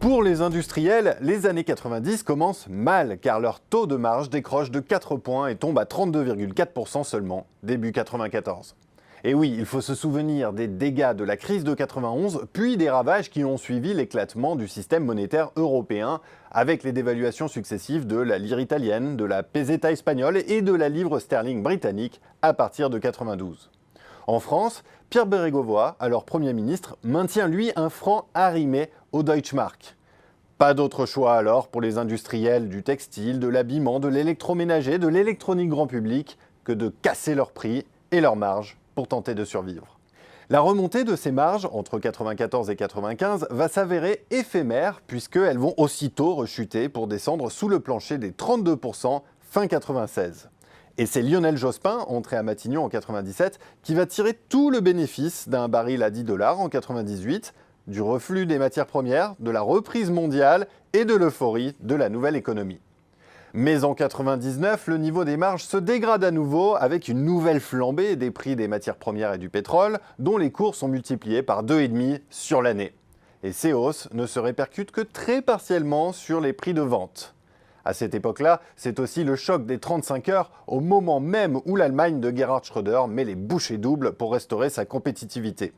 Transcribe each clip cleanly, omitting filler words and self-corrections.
Pour les industriels, les années 90 commencent mal car leur taux de marge décroche de 4 points et tombe à 32,4% seulement, début 94. Et oui, il faut se souvenir des dégâts de la crise de 91, puis des ravages qui ont suivi l'éclatement du système monétaire européen, avec les dévaluations successives de la lire italienne, de la peseta espagnole et de la livre sterling britannique à partir de 92. En France, Pierre Bérégovoy, alors Premier ministre, maintient lui un franc arrimé au Deutschmark. Pas d'autre choix alors pour les industriels du textile, de l'habillement, de l'électroménager, de l'électronique grand public que de casser leurs prix et leurs marges pour tenter de survivre. La remontée de ces marges entre 94 et 95 va s'avérer éphémère puisqu'elles vont aussitôt rechuter pour descendre sous le plancher des 32% fin 96. Et c'est Lionel Jospin, entré à Matignon en 97, qui va tirer tout le bénéfice d'un baril à 10 $ en 98, du reflux des matières premières, de la reprise mondiale et de l'euphorie de la nouvelle économie. Mais en 99, le niveau des marges se dégrade à nouveau avec une nouvelle flambée des prix des matières premières et du pétrole, dont les cours sont multipliés par 2,5 sur l'année. Et ces hausses ne se répercutent que très partiellement sur les prix de vente. À cette époque-là, c'est aussi le choc des 35 heures, au moment même où l'Allemagne de Gerhard Schröder met les bouchées doubles pour restaurer sa compétitivité.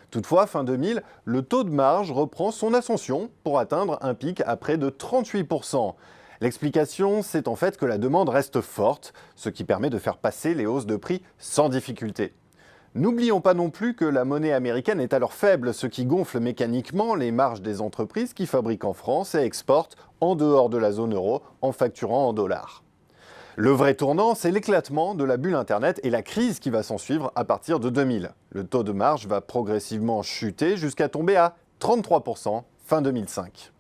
Toutefois, fin 2000, le taux de marge reprend son ascension pour atteindre un pic à près de 38%. L'explication, c'est en fait que la demande reste forte, ce qui permet de faire passer les hausses de prix sans difficulté. N'oublions pas non plus que la monnaie américaine est alors faible, ce qui gonfle mécaniquement les marges des entreprises qui fabriquent en France et exportent en dehors de la zone euro en facturant en dollars. Le vrai tournant, c'est l'éclatement de la bulle Internet et la crise qui va s'en suivre à partir de 2000. Le taux de marge va progressivement chuter jusqu'à tomber à 33% fin 2005.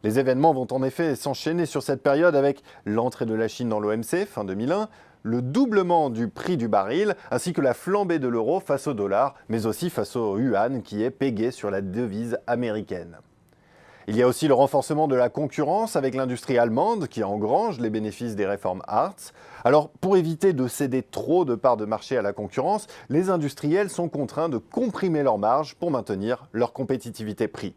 Les événements vont en effet s'enchaîner sur cette période avec l'entrée de la Chine dans l'OMC fin 2001, le doublement du prix du baril, ainsi que la flambée de l'euro face au dollar, mais aussi face au yuan qui est pégé sur la devise américaine. Il y a aussi le renforcement de la concurrence avec l'industrie allemande qui engrange les bénéfices des réformes Hartz. Alors, pour éviter de céder trop de parts de marché à la concurrence, les industriels sont contraints de comprimer leurs marges pour maintenir leur compétitivité prix.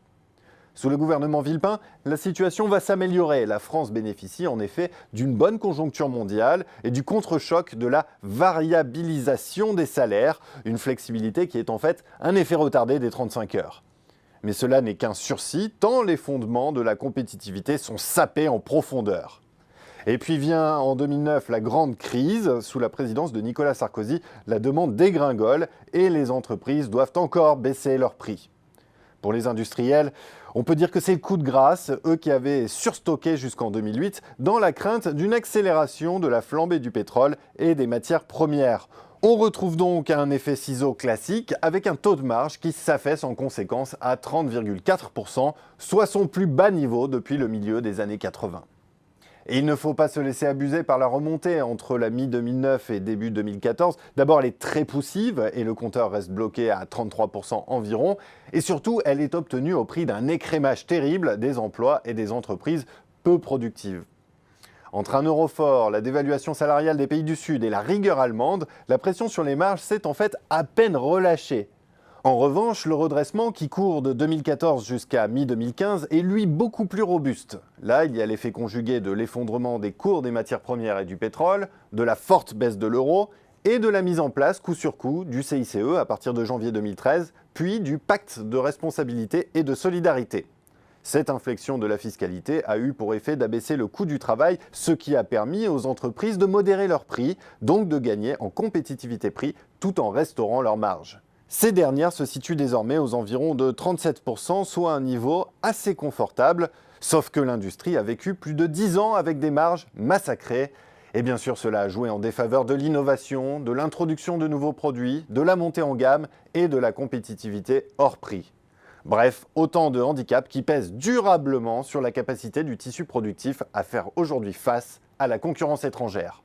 Sous le gouvernement Villepin, la situation va s'améliorer. La France bénéficie en effet d'une bonne conjoncture mondiale et du contre-choc de la variabilisation des salaires, une flexibilité qui est en fait un effet retardé des 35 heures. Mais cela n'est qu'un sursis, tant les fondements de la compétitivité sont sapés en profondeur. Et puis vient en 2009 la grande crise. Sous la présidence de Nicolas Sarkozy, la demande dégringole et les entreprises doivent encore baisser leurs prix. Pour les industriels, on peut dire que c'est le coup de grâce, eux qui avaient surstocké jusqu'en 2008, dans la crainte d'une accélération de la flambée du pétrole et des matières premières. On retrouve donc un effet ciseau classique avec un taux de marge qui s'affaisse en conséquence à 30,4%, soit son plus bas niveau depuis le milieu des années 80. Et il ne faut pas se laisser abuser par la remontée entre la mi-2009 et début 2014. D'abord, elle est très poussive et le compteur reste bloqué à 33% environ. Et surtout, elle est obtenue au prix d'un écrémage terrible des emplois et des entreprises peu productives. Entre un euro fort, la dévaluation salariale des pays du Sud et la rigueur allemande, la pression sur les marges s'est en fait à peine relâchée. En revanche, le redressement qui court de 2014 jusqu'à mi-2015 est lui beaucoup plus robuste. Là, il y a l'effet conjugué de l'effondrement des cours des matières premières et du pétrole, de la forte baisse de l'euro et de la mise en place coup sur coup du CICE à partir de janvier 2013, puis du pacte de responsabilité et de solidarité. Cette inflexion de la fiscalité a eu pour effet d'abaisser le coût du travail, ce qui a permis aux entreprises de modérer leurs prix, donc de gagner en compétitivité prix tout en restaurant leurs marges. Ces dernières se situent désormais aux environs de 37%, soit un niveau assez confortable, sauf que l'industrie a vécu plus de 10 ans avec des marges massacrées. Et bien sûr, cela a joué en défaveur de l'innovation, de l'introduction de nouveaux produits, de la montée en gamme et de la compétitivité hors prix. Bref, autant de handicaps qui pèsent durablement sur la capacité du tissu productif à faire aujourd'hui face à la concurrence étrangère.